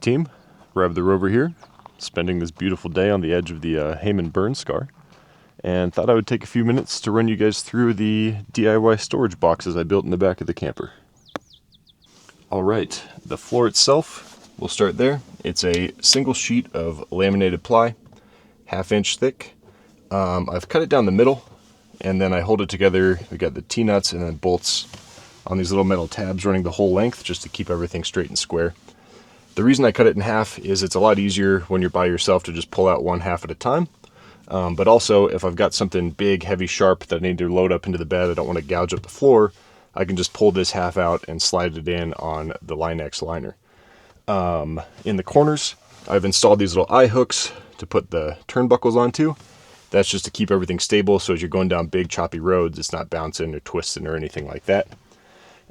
team. Rob the Rover here, spending this beautiful day on the edge of the Hayman burn scar, and thought I would take a few minutes to run you guys through the DIY storage boxes I built in the back of the camper. Alright, the floor itself, we'll start there. It's a single sheet of laminated ply, 1/2 inch thick. I've cut it down the middle, and then I hold it together. We got the T-nuts and then bolts on these little metal tabs running the whole length just to keep everything straight and square. The reason I cut it in half is it's a lot easier when you're by yourself to just pull out 1/2 at a time. But also, if I've got something big, heavy, sharp that I need to load up into the bed, I don't want to gouge up the floor, I can just pull this half out and slide it in on the Line-X liner. In the corners, I've installed these little eye hooks to put the turnbuckles onto. That's just to keep everything stable, so as you're going down big, choppy roads, it's not bouncing or twisting or anything like that.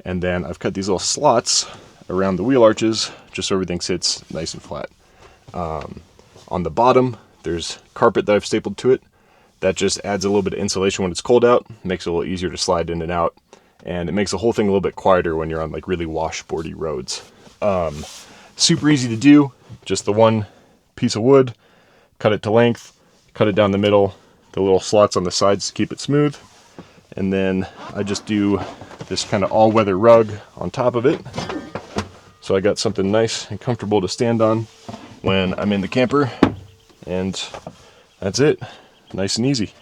And then I've cut these little slots around the wheel arches, just so everything sits nice and flat. On the bottom, there's carpet that I've stapled to it. That just adds a little bit of insulation when it's cold out, makes it a little easier to slide in and out, and it makes the whole thing a little bit quieter when you're on like really washboardy roads. Super easy to do, just the one piece of wood, cut it to length, cut it down the middle, the little slots on the sides to keep it smooth, and then I just do this kind of all-weather rug on top of it. So I got something nice and comfortable to stand on when I'm in the camper, and that's it. Nice and easy.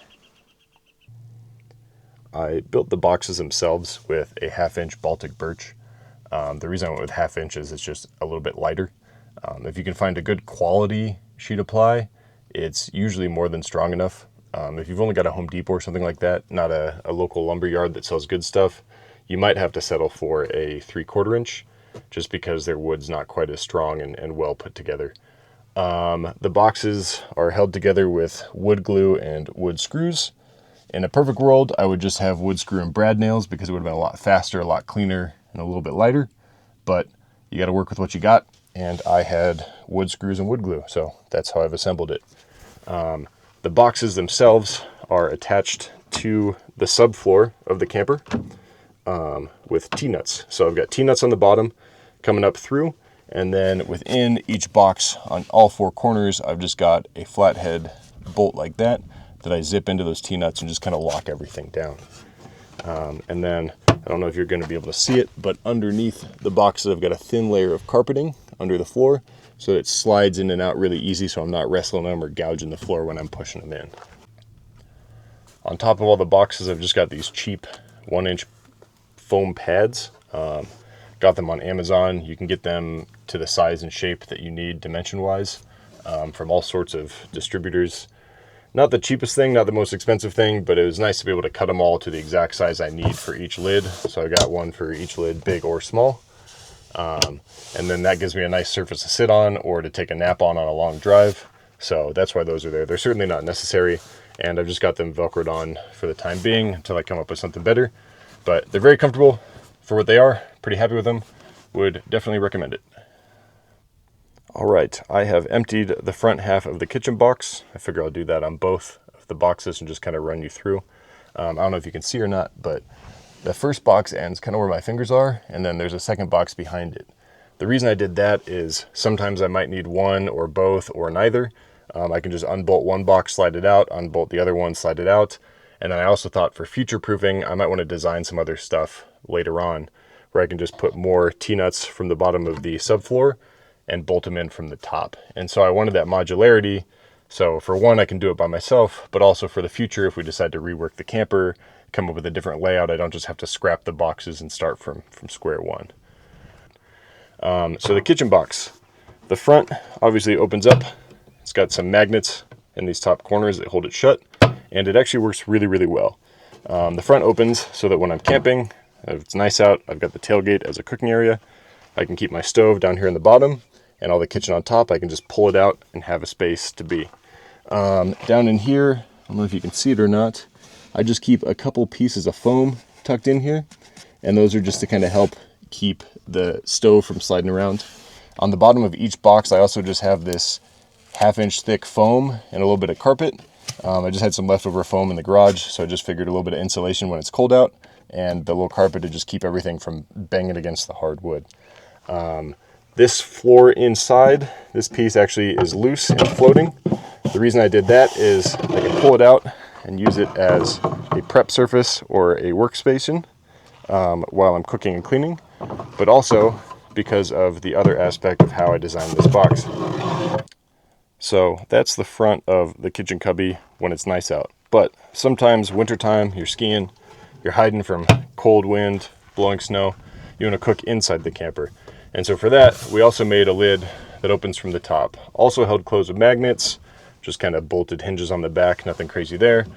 I built the boxes themselves with a 1/2 inch Baltic birch. The reason I went with 1/2 inch is it's just a little bit lighter. If you can find a good quality sheet of ply, it's usually more than strong enough. If you've only got a Home Depot or something like that, not a local lumber yard that sells good stuff, you might have to settle for a 3/4 inch, just because their wood's not quite as strong and well put together. The boxes are held together with wood glue and wood screws. In a perfect world, I would just have wood screw and brad nails because it would have been a lot faster, a lot cleaner, and a little bit lighter. But you got to work with what you got, and I had wood screws and wood glue, so that's how I've assembled it. The boxes themselves are attached to the subfloor of the camper with T-nuts. So I've got T-nuts on the bottom coming up through, and then within each box on all 4 corners, I've just got a flathead bolt like that I zip into those T-nuts and just kind of lock everything down. And then, I don't know if you're going to be able to see it, but underneath the boxes, I've got a thin layer of carpeting under the floor, so it slides in and out really easy, so I'm not wrestling them or gouging the floor when I'm pushing them in. On top of all the boxes, I've just got these cheap 1-inch foam pads. Got them on Amazon. You can get them to the size and shape that you need dimension-wise from all sorts of distributors. Not the cheapest thing, not the most expensive thing, but it was nice to be able to cut them all to the exact size I need for each lid. So I got one for each lid, big or small. And then that gives me a nice surface to sit on or to take a nap on a long drive. So that's why those are there. They're certainly not necessary, and I've just got them Velcroed on for the time being until I come up with something better. But they're very comfortable for what they are. Pretty happy with them. Would definitely recommend it. All right, I have emptied the front half of the kitchen box. I figure I'll do that on both of the boxes and just kind of run you through. I don't know if you can see or not, but the first box ends kind of where my fingers are, and then there's a second box behind it. The reason I did that is sometimes I might need one or both or neither. I can just unbolt one box, slide it out, unbolt the other one, slide it out. And then I also thought for future proofing, I might want to design some other stuff later on where I can just put more T-nuts from the bottom of the subfloor and bolt them in from the top. And so I wanted that modularity. So for one, I can do it by myself, but also for the future, if we decide to rework the camper, come up with a different layout, I don't just have to scrap the boxes and start from square one. So the kitchen box, the front obviously opens up. It's got some magnets in these top corners that hold it shut, and it actually works really, really well. The front opens so that when I'm camping, if it's nice out, I've got the tailgate as a cooking area. I can keep my stove down here in the bottom, and all the kitchen on top. I can just pull it out and have a space to be. Down in here, I don't know if you can see it or not, I just keep a couple pieces of foam tucked in here, and those are just to kind of help keep the stove from sliding around. On the bottom of each box, I also just have this 1/2 inch thick foam and a little bit of carpet. I just had some leftover foam in the garage, so I just figured a little bit of insulation when it's cold out, and the little carpet to just keep everything from banging against the hardwood. This floor inside, this piece actually is loose and floating. The reason I did that is I can pull it out and use it as a prep surface or a workstation while I'm cooking and cleaning, but also because of the other aspect of how I designed this box. So that's the front of the kitchen cubby when it's nice out. But sometimes wintertime, you're skiing, you're hiding from cold wind, blowing snow, you want to cook inside the camper. And so for that, we also made a lid that opens from the top. Also held closed with magnets, just kind of bolted hinges on the back, nothing crazy there.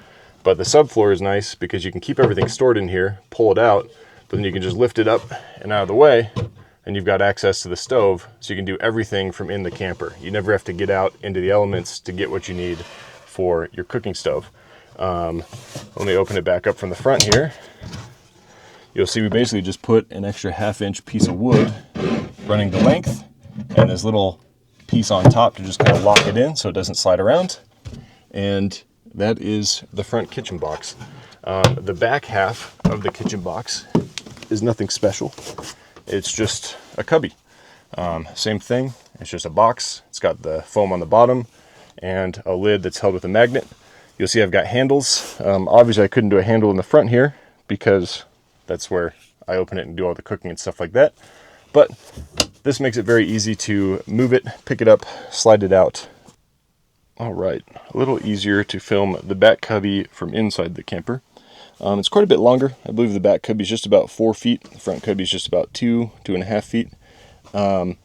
But the subfloor is nice because you can keep everything stored in here, pull it out, but then you can just lift it up and out of the way, and you've got access to the stove, so you can do everything from in the camper. You never have to get out into the elements to get what you need for your cooking stove. Let me open it back up from the front here. You'll see we basically just put an extra 1/2-inch piece of wood running the length, and this little piece on top to just kind of lock it in so it doesn't slide around. And that is the front kitchen box. The back half of the kitchen box is nothing special. It's just a cubby. Same thing, it's just a box. It's got the foam on the bottom and a lid that's held with a magnet. You'll see I've got handles. Obviously I couldn't do a handle in the front here because that's where I open it and do all the cooking and stuff like that. But this makes it very easy to move it, pick it up, slide it out. All right, a little easier to film the back cubby from inside the camper. It's quite a bit longer. I believe the back cubby is just about 4 feet. The front cubby is just about 2.5 feet. The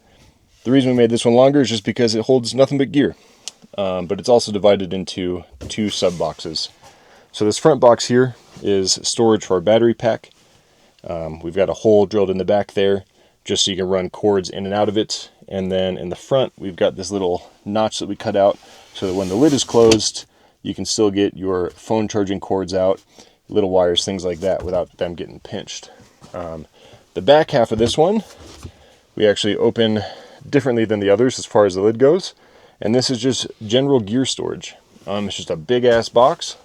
reason we made this one longer is just because it holds nothing but gear. But it's also divided into 2 sub boxes. So this front box here is storage for our battery pack. We've got a hole drilled in the back there just so you can run cords in and out of it. And then in the front, we've got this little notch that we cut out so that when the lid is closed, you can still get your phone charging cords out, little wires, things like that, without them getting pinched. The back half of this one, we actually open differently than the others as far as the lid goes. And this is just general gear storage. It's just a big ass box.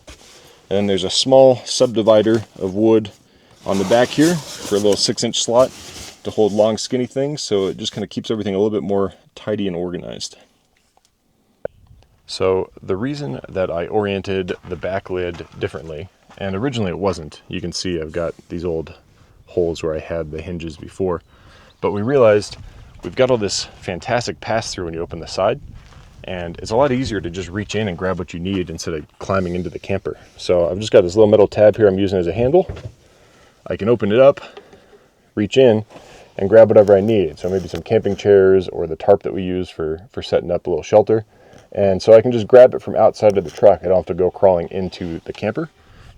And then there's a small subdivider of wood on the back here for a little 6-inch slot to hold long skinny things. So it just kind of keeps everything a little bit more tidy and organized. So the reason that I oriented the back lid differently, and originally it wasn't, you can see I've got these old holes where I had the hinges before, but we realized we've got all this fantastic pass-through when you open the side, and it's a lot easier to just reach in and grab what you need instead of climbing into the camper. So I've just got this little metal tab here I'm using as a handle. I can open it up, reach in, and grab whatever I need. So maybe some camping chairs or the tarp that we use for setting up a little shelter. And so I can just grab it from outside of the truck. I don't have to go crawling into the camper.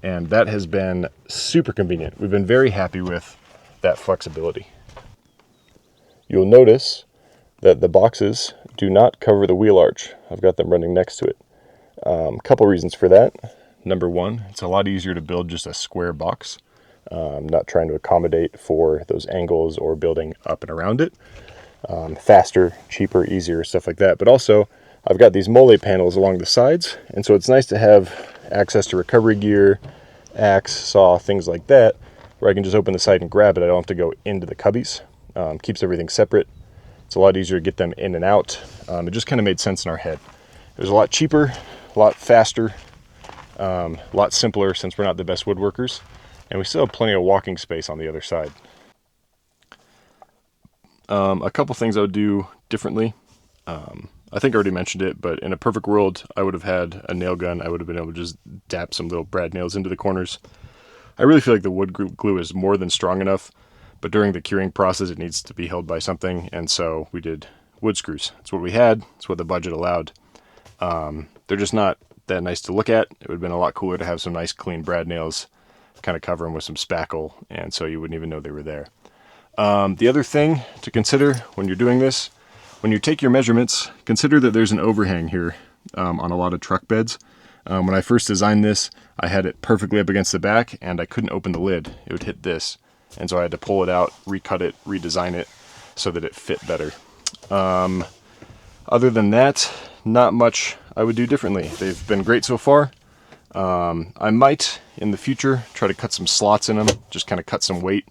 And that has been super convenient. We've been very happy with that flexibility. You'll notice that the boxes do not cover the wheel arch. I've got them running next to it. A couple reasons for that. Number one, it's a lot easier to build just a square box. Not trying to accommodate for those angles or building up and around it. Faster, cheaper, easier, stuff like that. But also, I've got these mole panels along the sides, and so it's nice to have access to recovery gear, axe, saw, things like that, where I can just open the side and grab it. I don't have to go into the cubbies. Keeps everything separate. It's a lot easier to get them in and out. It just kind of made sense in our head. It was a lot cheaper, a lot faster, a lot simpler since we're not the best woodworkers, and we still have plenty of walking space on the other side. A couple things I would do differently. I think I already mentioned it, but in a perfect world, I would have had a nail gun. I would have been able to just dap some little brad nails into the corners. I really feel like the wood glue is more than strong enough, but during the curing process, it needs to be held by something, and so we did wood screws. It's what we had. It's what the budget allowed. They're just not that nice to look at. It would have been a lot cooler to have some nice clean brad nails, kind of cover them with some spackle, and so you wouldn't even know they were there. The other thing to consider when you're doing this, when you take your measurements, consider that there's an overhang here on a lot of truck beds. When I first designed this, I had it perfectly up against the back, and I couldn't open the lid. It would hit this, and so I had to pull it out, recut it, redesign it so that it fit better. Other than that, not much I would do differently. They've been great so far. I might, in the future, try to cut some slots in them, just kind of cut some weight.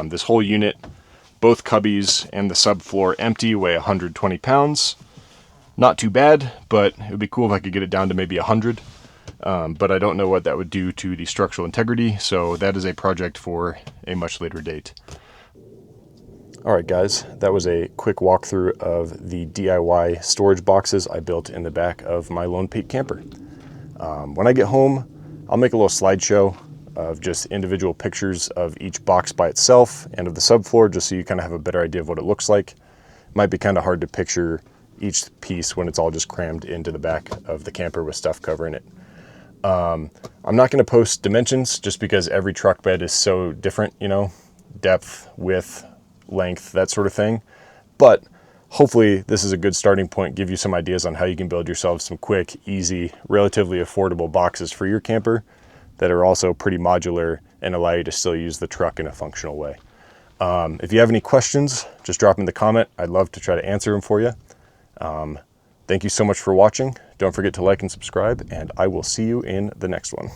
This whole unit, Both cubbies and the subfloor empty weigh 120 pounds. Not too bad, but it would be cool if I could get it down to maybe 100. But I don't know what that would do to the structural integrity, so that is a project for a much later date. All right, guys, that was a quick walkthrough of the DIY storage boxes I built in the back of my Lone Peak camper. When I get home, I'll make a little slideshow of just individual pictures of each box by itself and of the subfloor, just so you kind of have a better idea of what it looks like. It might be kind of hard to picture each piece when it's all just crammed into the back of the camper with stuff covering it. I'm not going to post dimensions just because every truck bed is so different, you know, depth, width, length, that sort of thing. But hopefully this is a good starting point, give you some ideas on how you can build yourself some quick, easy, relatively affordable boxes for your camper that are also pretty modular and allow you to still use the truck in a functional way. If you have any questions, just drop them in the comment. I'd love to try to answer them for you. Thank you so much for watching. Don't forget to like and subscribe, and I will see you in the next one.